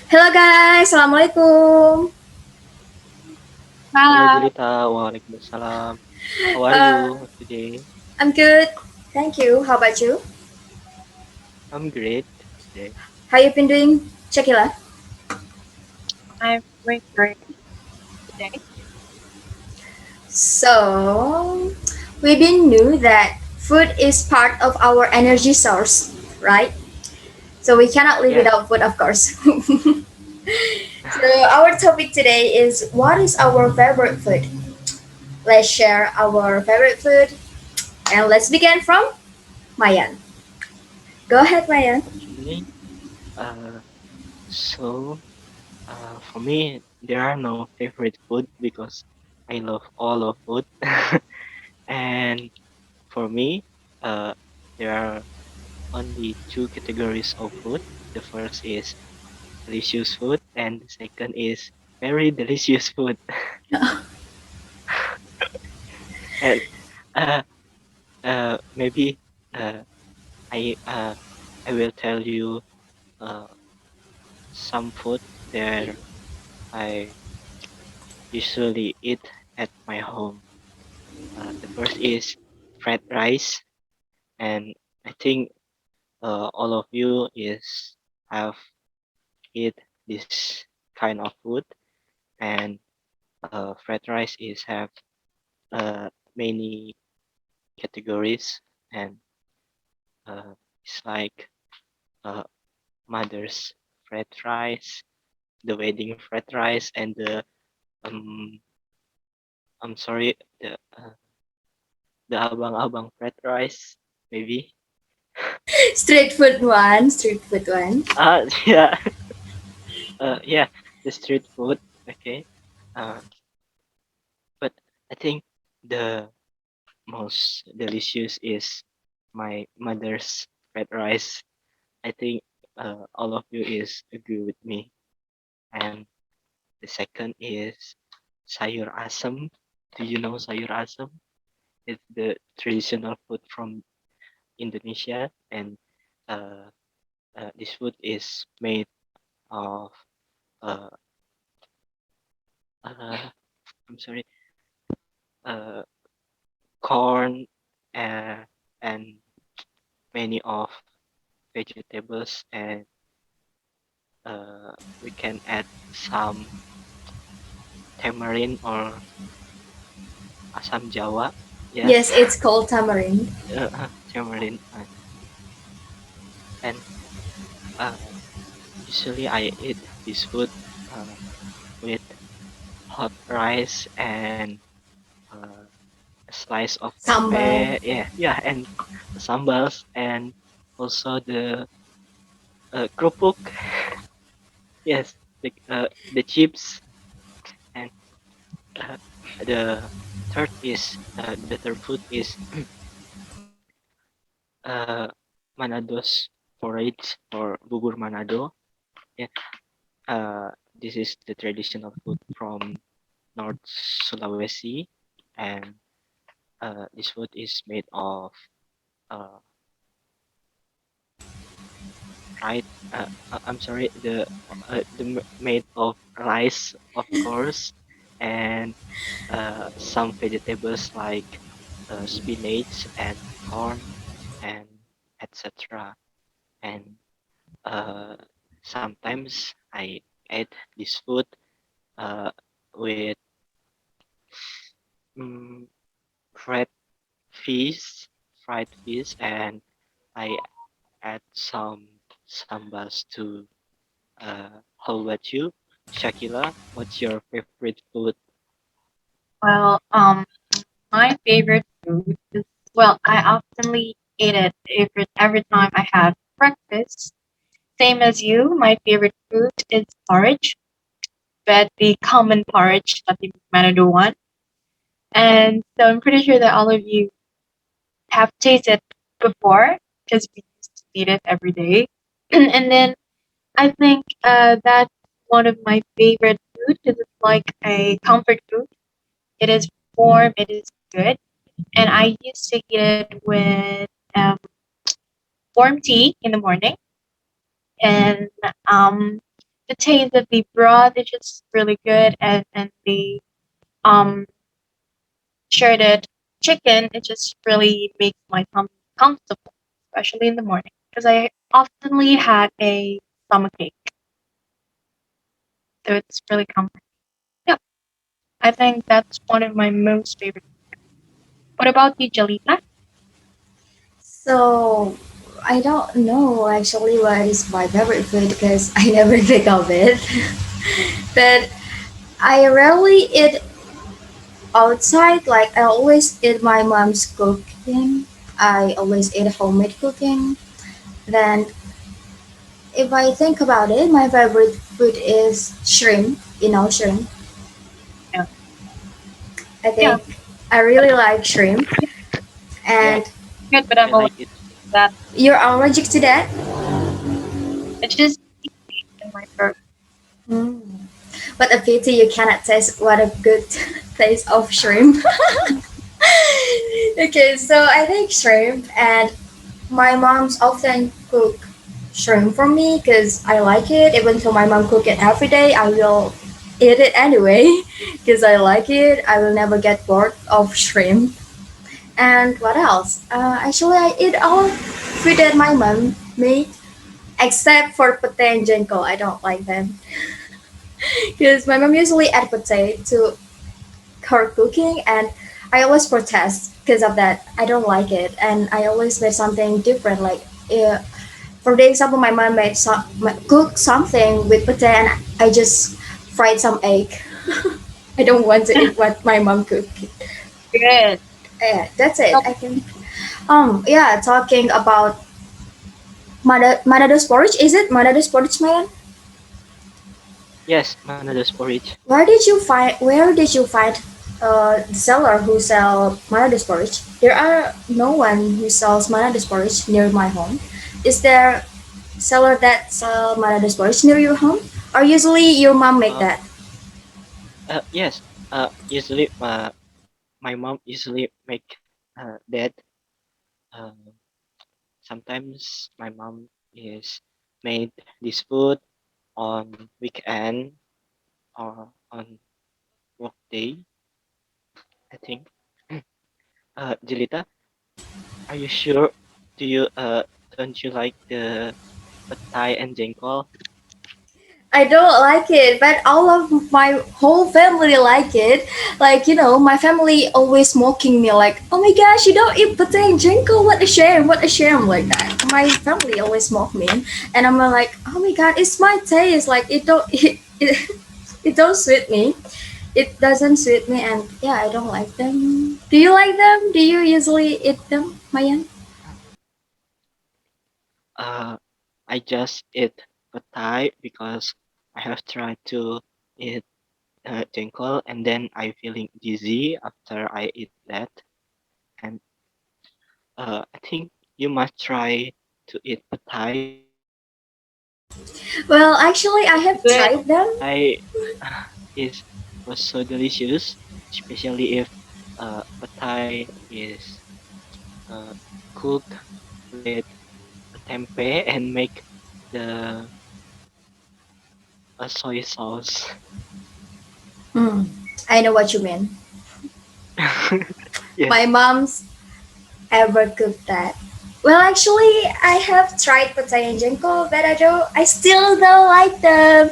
Hello guys, Assalamualaikum. Hello Malam. Jelita, Waalaikumsalam. How are Uh, you today? I'm good. Thank you. How about you? I'm great today. How you been doing, Shakila? I'm doing great today. So, we been knew that food is part of our energy source, right? So we cannot live Yeah, without food, of course. So our topic today is what is our favorite food? Let's share our favorite food and let's begin from Mayan. Go ahead, Mayan. okay. Uh, for me, there are no favorite food because I love all of food. And for me, uh, there are only two categories of food. The first is delicious food, and the second is very delicious food. And uh, maybe uh, I uh, I will tell you uh, some food that I usually eat at my home. The first is fried rice, and I think all of you is have eat this kind of food, and fried rice is have many categories, and it's like uh, mother's fried rice, the wedding fried rice, and the um I'm sorry, the abang-abang fried rice, maybe. Street food one, street food one. Yeah, yeah, the street food. Okay, uh, but I think the most delicious is my mother's fried rice. I think all of you is agree with me. And the second is sayur asam. Do you know sayur asam? It's the traditional food from Indonesia, and uh, this food is made of uh, uh, I'm sorry, uh, corn uh, and many of vegetables, and we can add some tamarind or asam Jawa. Yeah, Yes, it's called tamarind. tamarind. And uh, usually I eat this food uh, with hot rice and uh, a slice of Sambal. tempe. Yeah, yeah, and the sambals, and also the kerupuk. Yes, the chips, and uh, the the third food is uh, Manado's porridge or bubur Manado. Yeah, this is the traditional food from North Sulawesi, and this food is made of uh, right. I'm sorry, made of rice, of course, and some vegetables like spinach and corn and etc. And uh, sometimes I eat this food uh, with mm, fried fish, fried fish, and I add some sambals to. How about you, Shakila? What's your favorite food? Well, my favorite food is I oftenly eat it every time I have breakfast. Same as you, my favorite food is porridge, but the common porridge, not the Manado one. And so I'm pretty sure that all of you have tasted before because we used to eat it every day. And then I think that's one of my favorite food because it's like a comfort food. It is warm, it is good, and I used to eat it with warm tea in the morning. And um, the taste of the broth is just really good, and the um shredded chicken, it just really makes my tummy comfortable, especially in the morning, because I oftenly had a stomachache, so it's really comforting. Yeah, I think that's one of my most favorite. What about you, Jelita? So I don't know actually what is my favorite food because I never think of it. But I rarely eat outside. Like I always eat my mom's cooking. I always eat homemade cooking. Then if I think about it, my favorite food is shrimp. You know shrimp. Yeah, I yeah, think I really like shrimp. Yeah, And good, but I'm I allergic like it. to that. you're allergic to that? It's just in my throat. Mm. What a pity you cannot taste what a good taste of shrimp. Okay, so I like shrimp, and my mom's often cook shrimp for me because I like it. Even though my mom cook it every day, I will eat it anyway because I like it. I will never get bored of shrimp. And what else? Actually, I eat all food that my mom made except for pate and jengkol. I don't like them because my mom usually add pate to her cooking, and I always protest because of that. I don't like it, and I always make something different. Like, for the example, my mom cook something with potato, and I just fried some egg. I don't want to eat what my mom cooked. Good. Yeah, that's it. So, I can. Yeah, talking about Manado's porridge. Is it Manado's porridge, man? Yes, Manados porridge. Where did you find the seller who sell Manado's porridge? There are no one who sells Manado's porridge near my home. Is there seller that sell Manado's porridge near your home? Or usually your mom make Uh, that? yes. Usually, my mom usually make that. Uh, Sometimes my mom is made this food on weekend or on work day, I think. Jelita, are you sure? Do you don't you like the Thai and jengkol? I don't like it, but all of my whole family like it. Like, my family always mocking me like, "Oh my gosh, you don't eat potato and jingle? What a shame!" Like that. My family always mock me, and I'm like, "Oh my god, it's my taste. Like, it don't suit me. It doesn't suit me, and yeah, I don't like them. Do you like them? Do you usually eat them, Mayan?" Uh, I just eat Thai because I have tried to eat jengkol and then I feeling dizzy after I eat that. And I think you must try to eat Thai because Well, actually, I have good. tried them. Thai is was so delicious, especially if Thai is uh, cooked with tempeh and make the soy sauce. Hmm, I know what you mean. Yes. My mom's ever cooked that. Well, actually, I have tried patayan jengkol, but I still don't like them.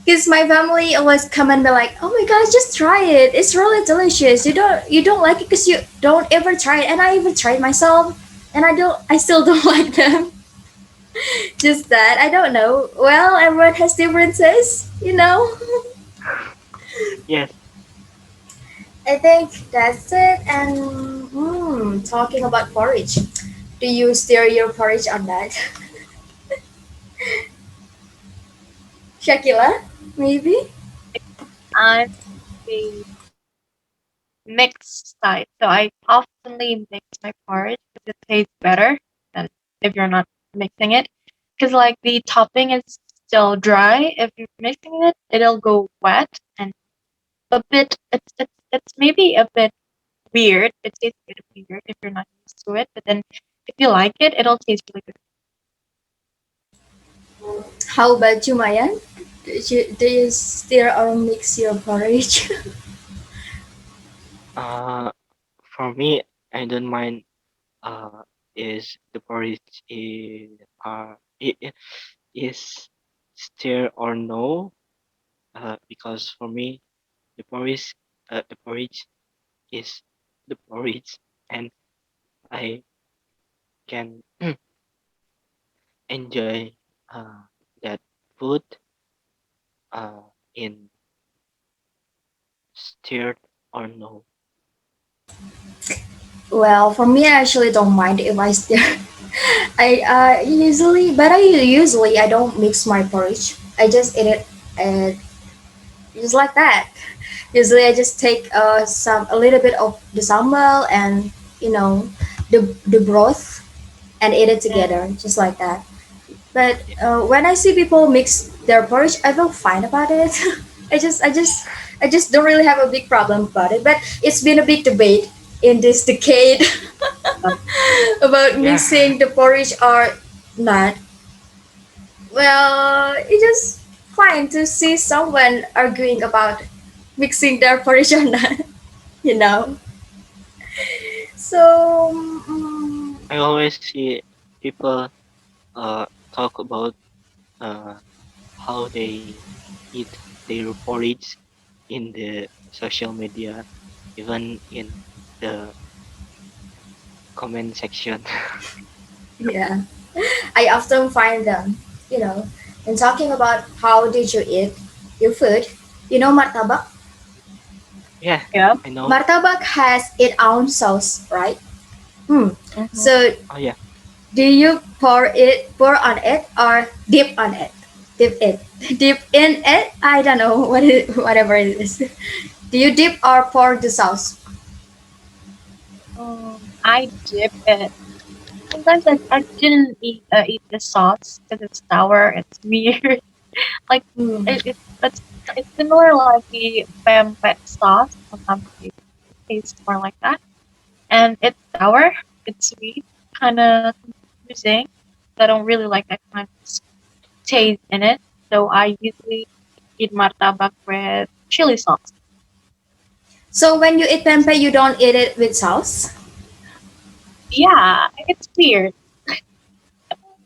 Because my family always come and be like, "Oh my gosh, just try it. It's really delicious. You don't like it because you don't ever try it." And I even tried myself, and I still don't like them. Just that I don't know. Well, everyone has differences. Yes. I think that's it. And talking about porridge, do you stir your porridge on that? Shakila, maybe? I'm a mixed type, so I oftenly mix my porridge because it tastes better than if you're not mixing it. Because like the topping is still dry. If you're mixing it, it'll go wet and a bit. It's maybe a bit weird. It tastes a bit weird if you're not used to it. But then if you like it, it'll taste really good. How about you, Mayan? Do you stir or mix your porridge? Uh, for me, I don't mind. Is the porridge is stir or no? Because for me, the porridge is the porridge, and I can enjoy that food uh, in stirred or no. Well, for me, I actually don't mind if I stir. I don't mix my porridge. I just eat it uh, just like that. Usually, I just take a little bit of the sambal and you know the broth and eat it Yeah. together, just like that. But Yeah, when I see people mix their porridge, I feel fine about it. I just, I just, I just don't really have a big problem about it. But it's been a big debate in this decade about yeah. mixing the porridge or not. Well, it's just fine to see someone arguing about mixing their porridge or not. You know. So, I always see people talk about uh, how they eat their porridge in the social media, even in the comment section. yeah. I often find them, in talking about how did you eat your food. Martabak? Yeah, Yeah. I know. Martabak has its own sauce, right? Hmm. Hmm. So Oh yeah, do you pour on it or dip on it? Dip it. Dip in it? I don't know whatever it is. Do you dip or pour the sauce? I dip it. Sometimes I didn't eat the sauce because it's sour. It's weird. Like Hmm. it's similar like the pempek sauce. Sometimes it tastes more like that, and it's sour. It's sweet, kind of confusing. I don't really like that kind of taste in it. So I usually eat martabak with chili sauce. So when you eat tempeh, you don't eat it with sauce? Yeah, it's weird.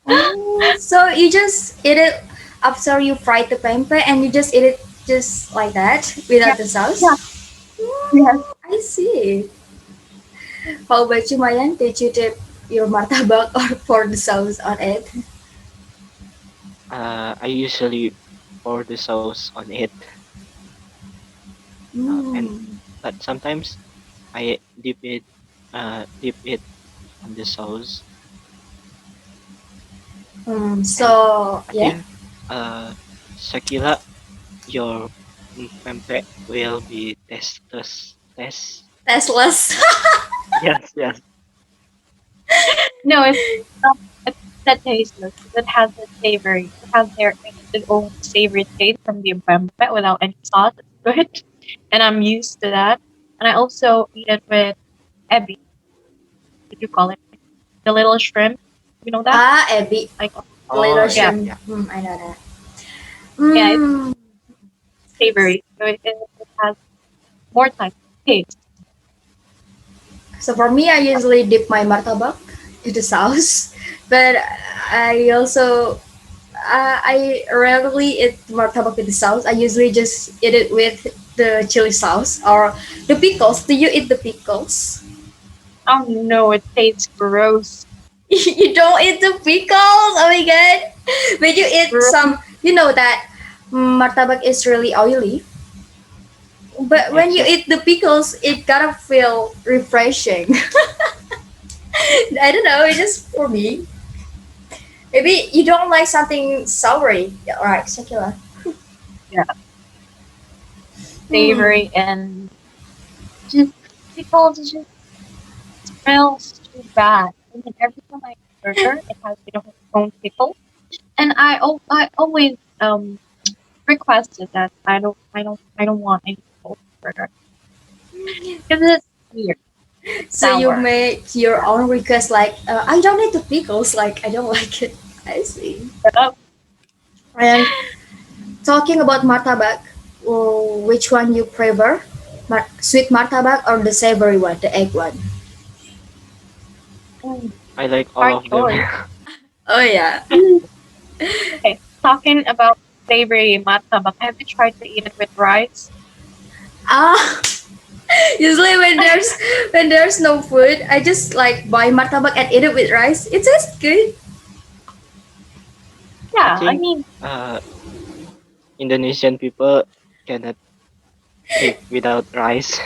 Oh, so you just eat it after you fry the tempeh and you just eat it just like that Yeah, without the sauce? yeah, yeah. Mm, I see. How about you, Mayan? Did you dip your martabak or pour the sauce on it? I usually pour the sauce on it, and Mm. but sometimes I dip it on the sauce, and I Yeah, think Shakila, your pempek will be tasteless. Yes, yes. No, not. It's that tasteless. It has a savory. It has its own savory taste from the pempek without any sauce. It's good, and I'm used to that. And I also eat it with ebi. What you call it? The little shrimp. You know that? Ah, ebi, Like little Oh yeah, yeah, shrimp. yeah. I know that. yeah. It's Mm. savory, so it has more type of taste. So for me, I usually dip my martabak in the sauce, but I also I rarely eat martabak with the sauce. I usually just eat it with the chili sauce or the pickles. Do you eat the pickles? Oh no, it tastes gross. You don't eat the pickles? Oh my god! When you eat Gross. some, you know that martabak is really oily. But when Yes, you yes. eat the pickles, it gotta feel refreshing. I don't know. It's just for me. Maybe you don't like something soury. Yeah, all right, Shakila. Yeah, Hmm. savory and just pickles just smells too bad. And then every time I eat burger, it has its own pickle. And I always requested that I don't want any pickles in burger because it's weird, So you sour. make your own request like, I don't need the pickles. Like I don't like it. I see. Yeah. And Talking about martabak, which one you prefer? Sweet martabak or the savory one, the egg one? Mm, I like all hard of them. choice. Oh yeah. Okay, talking about savory matabak, have you tried to eat it with rice? Ah, usually when there's no food, I just like buy martabak and eat it with rice. It tastes good. I Yeah, I think mean, Indonesian people cannot eat without rice.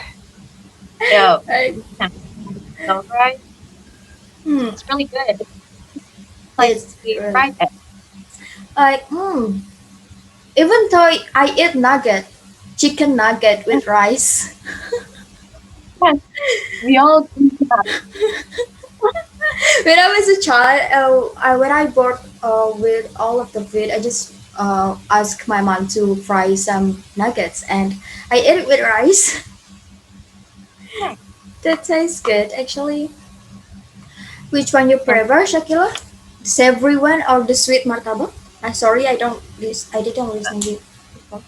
yeah, Like, we can't without rice. hmm, It's really good. It's like it's the really fried egg. like even though I eat nugget, chicken nugget with rice. Yes, we all do that. When I was a child, when I bought with all of the food, I just asked my mom to fry some nuggets, and I ate it with rice. Yeah. That tastes good, actually. Which one you And prefer, Shakila? The savory one or the sweet martabak? I'm sorry, I didn't listen to you before.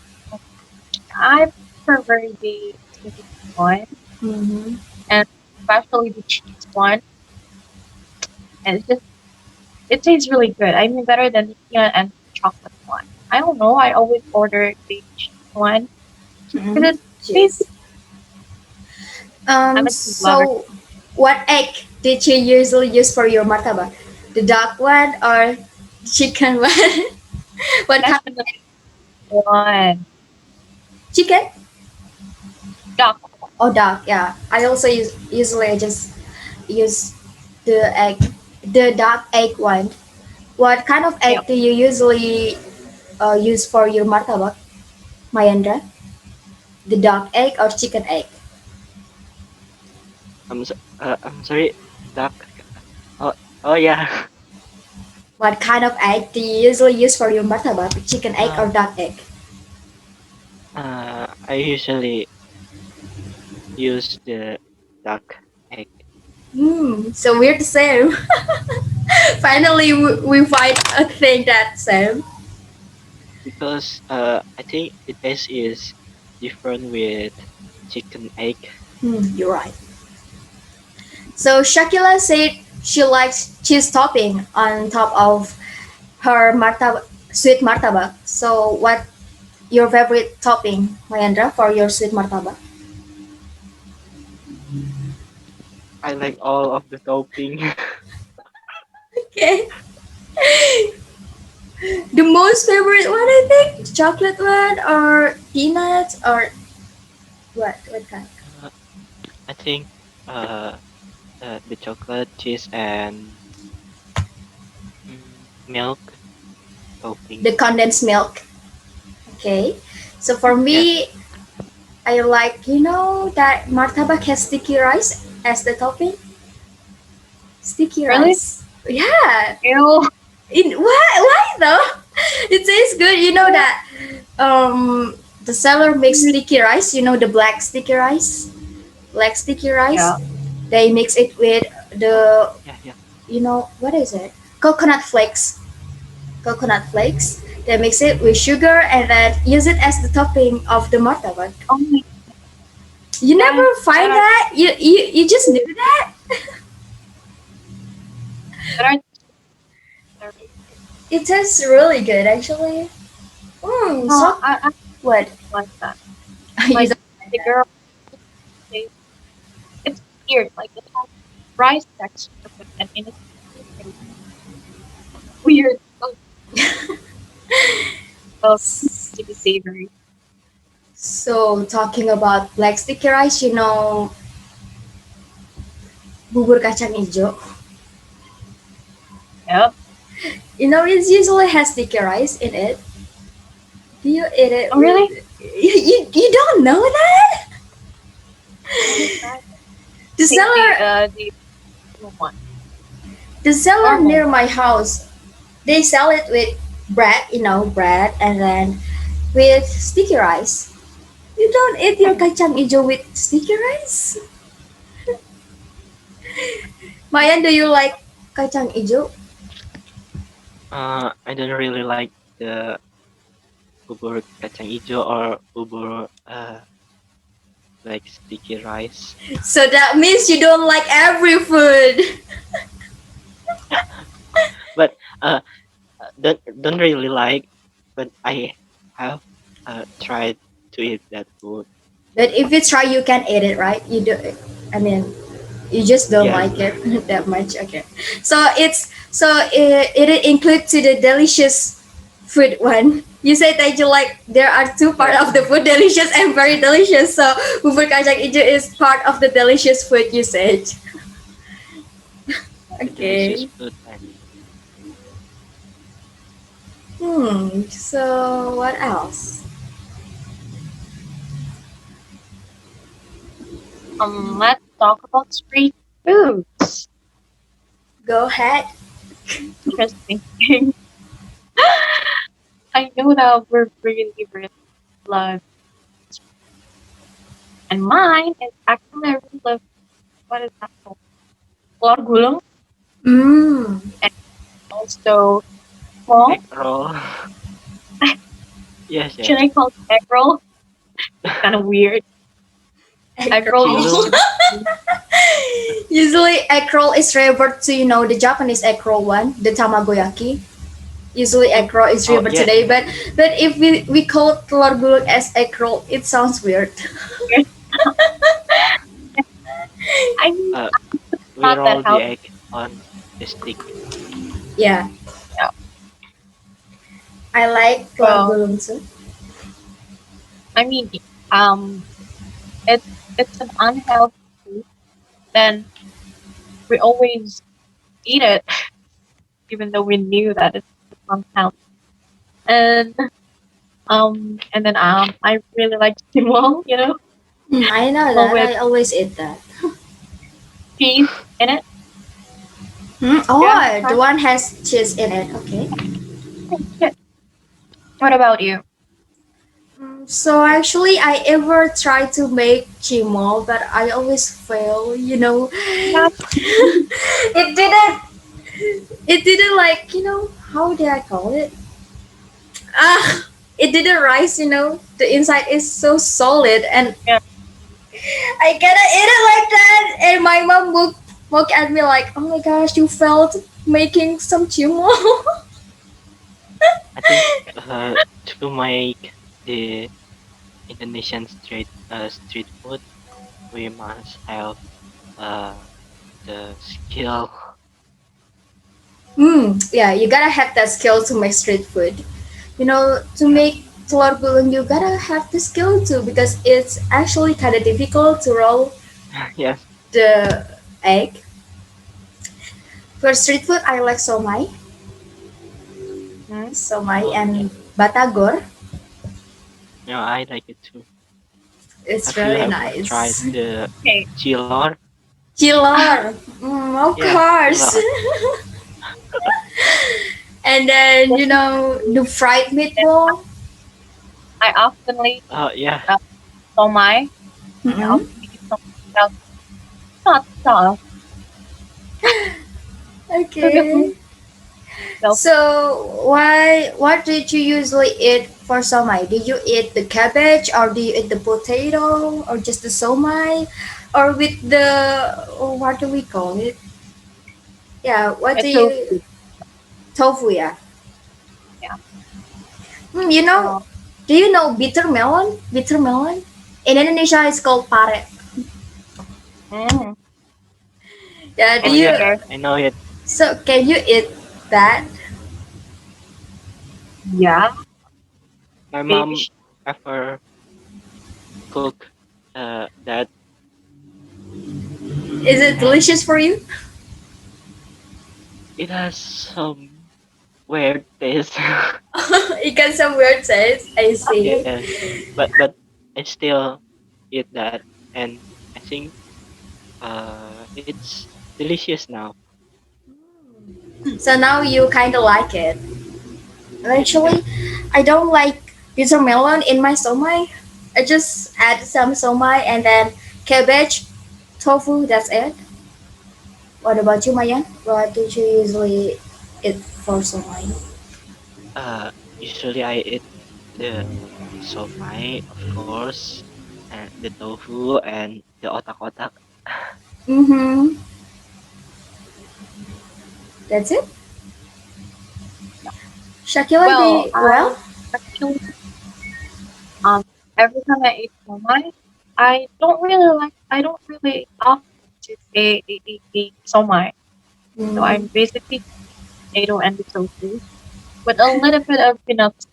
I prefer the sweet one, Mm-hmm. and especially the cheese one. And it tastes really good. I mean, better than the peanut and chocolate one. I don't know. I always order the cheese one Mm-hmm. because it tastes. Cheers. I'm a cheese lover. So what egg did you usually use for your martabak? The duck one or chicken one? What kind of Definitely one chicken? duck. Oh, duck. Yeah, I also usually just use the egg, the duck egg one. What kind of Yeah, egg do you usually use for your martabak, Mayandra? The duck egg or chicken egg? I'm sorry, duck. Oh, oh yeah. What kind of egg do you usually use for your martabak? Chicken egg or Uh, duck egg? I usually use the duck egg So we're the same. Finally, we find a thing that's same. because I think the taste is different with chicken egg. You're right. So Shakila said she likes cheese topping on top of her sweet martabak. So what your favorite topping, Mayandra, for your sweet martabak? I like all of the topping. Okay. The most favorite one, I think, chocolate one or peanuts or what? What kind? Uh, I think uh, the chocolate, cheese, and milk topping. The condensed milk. Okay. So for Yes. me, I like that martabak has sticky rice as the topping. Sticky really? rice. Yeah. Ew. Why though? It tastes good. You know that the seller makes sticky rice. You know the black sticky rice, black sticky rice. Yeah. They mix it with the Yeah, yeah. what is it? Coconut flakes. Coconut flakes. They mix it with sugar and then use it as the topping of the martabak. Oh my You never god. find That that? You just knew that? are that are It tastes really good actually. no, So I what? like that. You Like don't like the that? girl, they, it's weird. Like it has rice texture, but then in it's weird. Well, to be savory. So talking about black sticky rice, bubur kacang hijau. Yep. It usually has sticky rice in it. Do you eat it Oh really? with? You don't know that? Never tried. The Take seller the normal one. the seller Normal near one. my house, they sell it with bread, bread, and then with sticky rice. You don't eat your kacang hijau with sticky rice? Mayan, do you like kacang hijau? I don't really like the bubur kacang hijau or bubur like sticky rice. So that means you don't like every food. But don't really like, but I have tried to eat that food. But if you try, you can eat it, right? You do. I mean, you just don't Yes. like it that much. Okay. So it includes to the delicious food one. You said that you like there are two part Yes. of the food, delicious and very delicious. So bubur kacang hijau is part of the delicious food you said. The delicious Okay. food and So what else? Let's talk about street foods. Go ahead. Interesting. I know that we're really, really love, and mine is actually I really love what is that called? Telur gulung, Mmm. and also small. egg roll. Yes, Should yes. I call it egg roll? It's kind of weird. Egg Egg roll used roll. to Chilum. be Usually egg roll is referred to the Japanese egg roll one, the tamagoyaki. Usually egg roll is Oh referred yes. today, but if we call telur gulung as egg roll, it sounds weird. weird. I mean, Uh, we not that roll the healthy. egg on the stick. Yeah, Yeah. I like telur Well, gulung too. I mean, um, it's an unhealthy food. Then we always eat it, even though we knew that it's unhealthy. And I really like stimol, I know well, that. with I always eat that. cheese in it. You ever Oh, tried? the one has cheese in it. Okay. Oh, shit. What about you? So actually, I ever tried to make chimo, but I always fail. Yeah. It didn't. It didn't like how did I call it? It didn't rise. The inside is so solid, and Yeah. I cannot eat it like that. And my mom look at me like, "Oh my gosh, you failed making some chimo." I think to make the Indonesian street food, we must have uh the skill. Yeah, you gotta have that skill to make street food. To Yes. make telur gulung, you gotta have the skill too because it's actually kind of difficult to roll Yes. the egg. For street food, I like Mhm. somai Oh yes. and batagor. No, I like it too. It's Have you really ever tried nice. the Okay. chilor? Chilor, of Yeah, course. chilor. And then This is the fried that meatball. I oftenly Oh yeah. uh, somai. I Mm-mm. often eat somai without not sauce. Okay. So So what did you usually eat for somai? Do you eat the cabbage or do you eat the potato or just the somai or with the what do we call it? Yeah, what do it's so you good. tofu? Yeah. Yeah. Hmm, you know, Uh, do you know bitter melon? Bitter melon. In Indonesia, it's called pare. mm, Yeah. Do Oh it's you? yeah. very I know it. So can you eat that? yeah, My baby. mom ever cook that. Is it And delicious for you? it has some weird taste. It got some weird taste. I see. Yes, but I still eat that, and I think it's delicious now. So now you kind of like it. Yes. Actually, I don't like bitter melon in my somai. I just add some somai and then cabbage, tofu. That's it. What about you, Mayan? What did you usually eat for somai? Uh, Usually I eat the somai, of course, and the tofu and the otak-otak. Mm-hmm. That's it. Shakila, Well, I well, actually um every time I eat somai, I don't really often just eat somai. So mm, I'm basically potato and the tofu with a little bit of peanuts.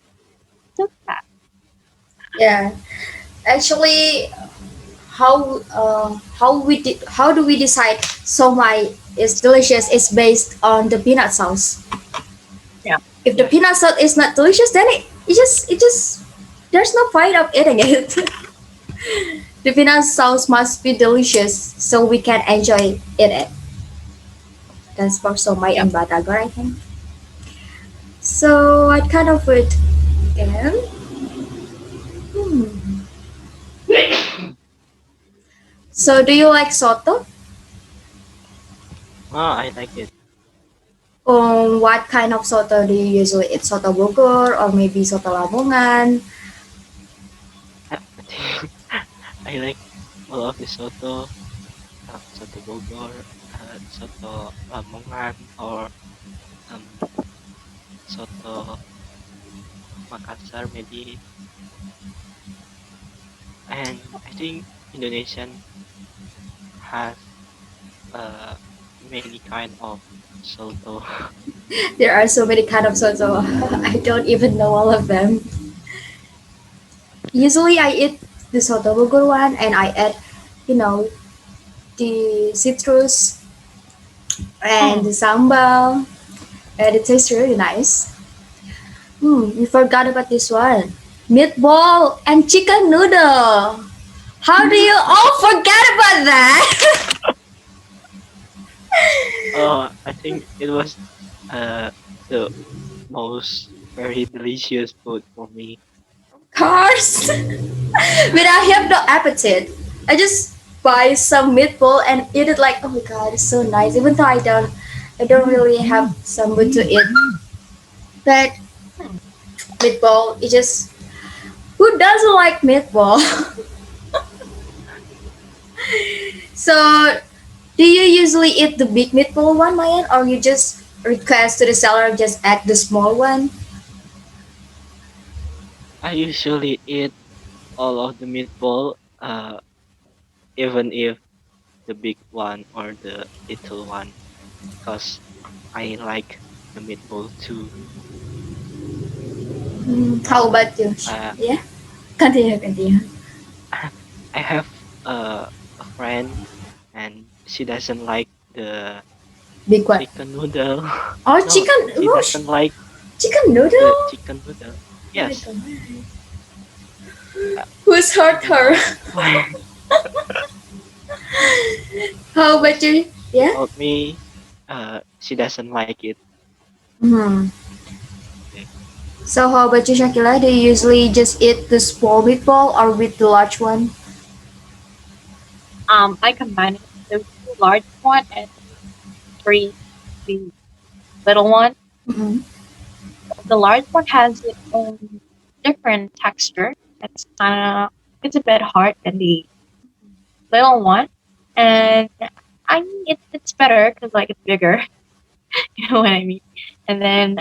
Just that. yeah. Actually, how do we decide so my is delicious is based on the peanut sauce. Yeah. If the Yeah, peanut sauce is not delicious, then it just there's no point of eating it. The peanut sauce must be delicious so we can enjoy it. That's for so my Yep. and batagar, I think. So what kind of food again? Hmm. So do you like soto? I like it. What kind of soto do you usually eat? Soto Bogor or maybe soto Lamongan? I think I like all of the soto, soto Bogor, soto Lamongan, or um, soto Makassar maybe. And I think Indonesian has uh, many kind of soto. There are so many kind of soto. I don't even know all of them. Usually I eat the soto Bogor one and I add, you know, the citrus and Mm. the sambal and it tastes really nice. We forgot about this one. Meatball and chicken noodle. How do you all forget about that? I think it was the most very delicious food for me. Cars. But I have no appetite. I just buy some meatball and eat it like, oh my god, it's so nice. Even though I don't really have some food to eat. But Mm. meatball, it just who doesn't like meatball? So, do you usually eat the big meatball one, Mayan, or you just request to the seller just add the small one? I usually eat all of the meatball, even if the big one or the little one, because I like the meatball too. How But about you? uh, Yeah, continue, continue. I have a friend, and she doesn't like the Big one. chicken noodle. Oh, No, chicken. she Oh, doesn't like chicken the noodle. chicken noodle. Oh my Yes, god. uh, Who's I hurt don't her? know why. How about Because you? she Yeah. told me she doesn't like it. Hmm. Okay. So how about you, Shakila? Do you usually just eat the small meatball or with the large one? I combine it. The two large one and three the little one. Mm-hmm. The large one has its own different texture. It's a bit hard than the little one, and I mean it's better because like it's bigger. You know what I mean? And then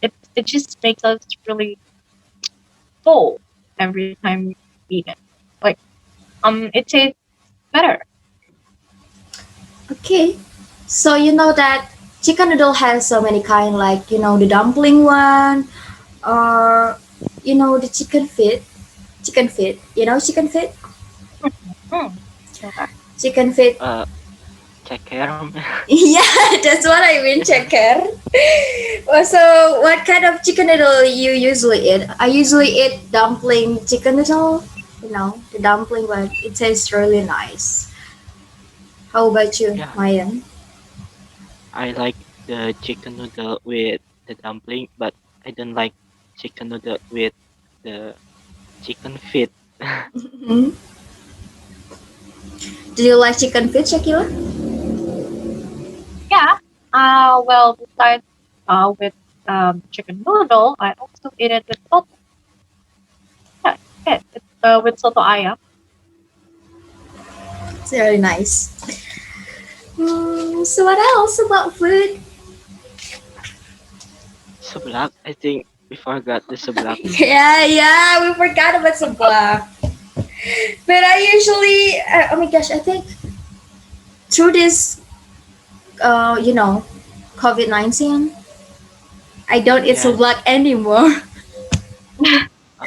it just makes us really full every time we eat it. Like it tastes better. Okay. So you know that chicken noodle has so many kind, like the dumpling one, or the chicken feet. Chicken feet. You know chicken feet. Mm. Yeah. Chicken feet. Uh, Ceker. Yeah, that's what I mean, checker. So, what kind of chicken noodle you usually eat? I usually eat dumpling chicken noodle. The dumpling one. It tastes really nice. How about you, Yeah, Mayan? I like the chicken noodle with the dumpling, but I don't like chicken noodle with the chicken feet. Mhm. Do you like chicken feet, Shakila? Yeah. Well, besides with chicken noodle, I also eat it with salt. with soto ayam. It's really nice. So what else about food? Sublak. I think we forgot the sublak. Yeah, we forgot about sabla. But I usually, oh my gosh, I think through this, COVID-19, I don't eat Yeah. sublak anymore. Uh,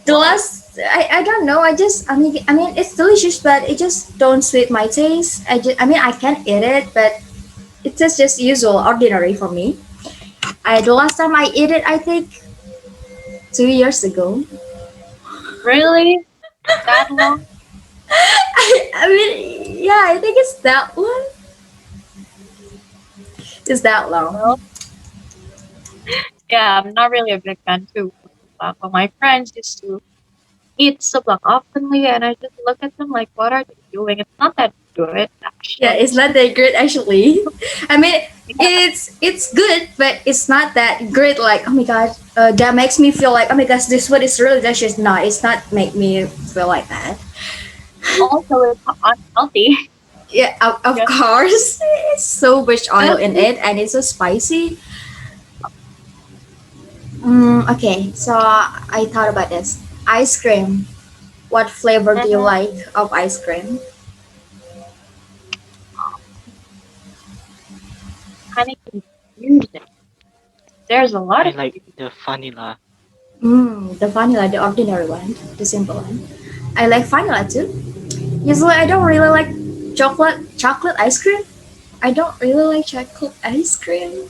The why? last, I don't know. I mean, it's delicious, but it just don't suit my taste. I can eat it, but it's just usual, ordinary for me. The last time I ate it, I think 2 years ago. Really? That long? I mean, yeah, I think it's that one. It's that long. Well, yeah, I'm not really a big fan too. But my friends used to eat sublak oftenly, and I just look at them like, what are they doing? It's not that good, Yeah, actually. it's not that great actually. I mean, Yeah, it's good, but it's not that great. Like, oh my god, that makes me feel like, oh my gosh, this food is really delicious. No, it's not make me feel like that. also it's unhealthy. Yeah, of Yeah. course, it's so much oil in it, and it's so spicy. Okay, so I thought about this. Ice cream. What flavor do you Mhm. like of ice cream? Kind of confusing. There's a lot I of like the vanilla. The vanilla, the ordinary one, the simple one. I like vanilla too. Usually, I don't really like chocolate ice cream. I don't really like chocolate ice cream.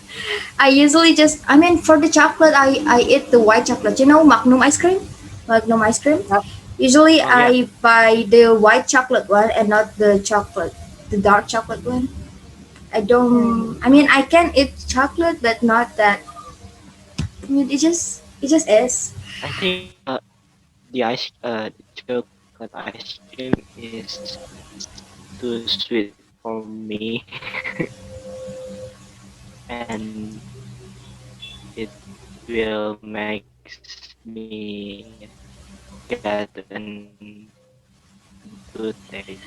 I usually just, I mean, for the chocolate, I eat the white chocolate. You know, Magnum ice cream? Magnum ice cream? that. Usually, Oh yeah. I buy the white chocolate one and not the dark chocolate one. I mean, I can eat chocolate, but not that. I mean, it just is. I think the chocolate ice cream is too sweet for me, and it will makes me get an toothache.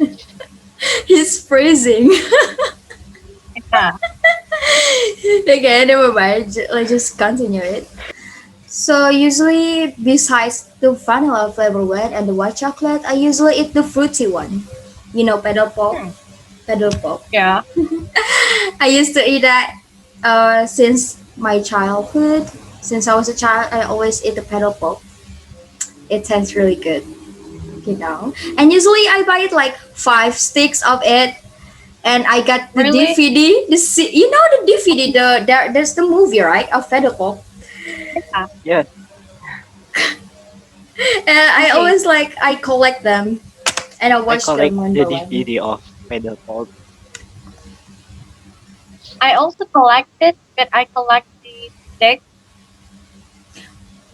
He's freezing. Yeah. Okay, never mind. Let's just continue it. So usually, besides the vanilla flavor one and the white chocolate, I usually eat the fruity one. You know, pedal pop, Hmm. pedal pop. Yeah. I used to eat that since my childhood. Since I was a child, I always eat the pedal pop. It tastes really good, you know. And usually, I buy it like 5 sticks of it, and I got the Really? DVD. You know the DVD. There's the movie, right, of pedal pop. Yeah. Yeah, And I Really. always like I collect them and I I watch them collect one by the one. DVD of Pedal Pop. I also collect it, but I collect the stick.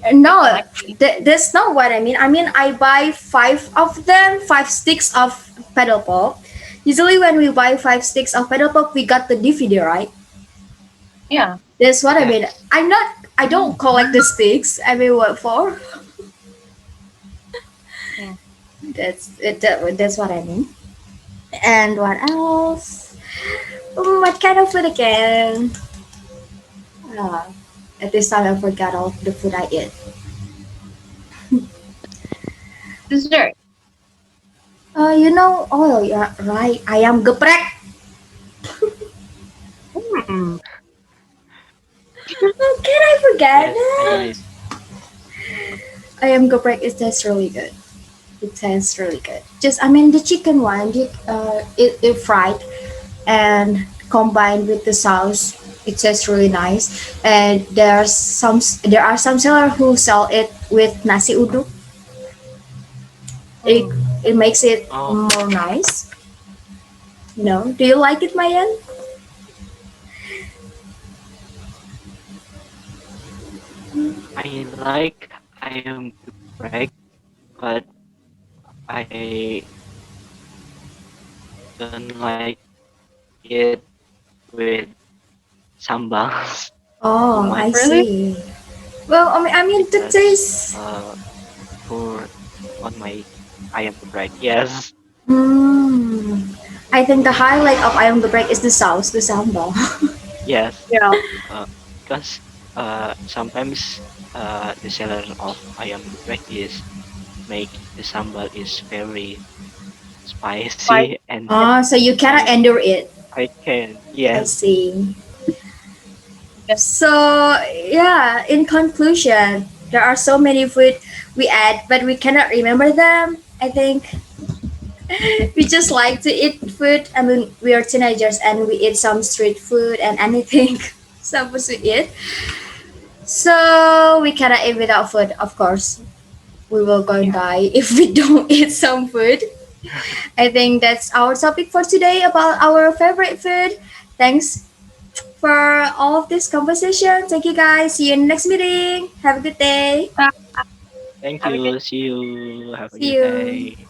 I No, collect the that's not what I mean. I mean I buy 5 of them, 5 sticks of pedal pop. Usually when we buy 5 sticks of pedal pop, we got the DVD, right? yeah. That's what I Yeah, mean. I don't collect the sticks. I mean what for? Mm. That's what I mean. And what else? What kind of food again? Uh, at this time I forgot all the food I eat. Dessert. Oh yeah, right. Ayam geprek. Hmm. How can I forget yes, I that? eat it. Ayam geprek is tastes really good. It tastes really good. Just I mean the chicken one, it fried and combined with the sauce. It tastes really nice. And there are some seller who sell it with nasi uduk. It Mm. it makes it Oh, more nice. Do you like it, Mayan? I like ayam geprek, but I don't like it with sambals too Oh, I much. Really? see. Well, I mean the Because taste. for on my ayam geprek. Yes, Mm. I think the highlight of ayam geprek is the sauce, the sambal. yes. Yeah. Uh, because sometimes the seller of ayam geprek is make the sambal is very Spicy. spicy, and So you cannot I endure it. I can, I yes. see. Yeah. So yeah, in conclusion, there are so many food we add, but we cannot remember them. I think we just like to eat food. I mean, we are teenagers and we eat some street food and anything supposed to eat. So we cannot eat without food, of course. We will go and Yeah. die if we don't eat some food. I think that's our topic for today about our favorite food. Thanks for all of this conversation. Thank you guys. See you in the next meeting. Have a good day. Bye. Thank Have a good you. See you. Have a See good you. day.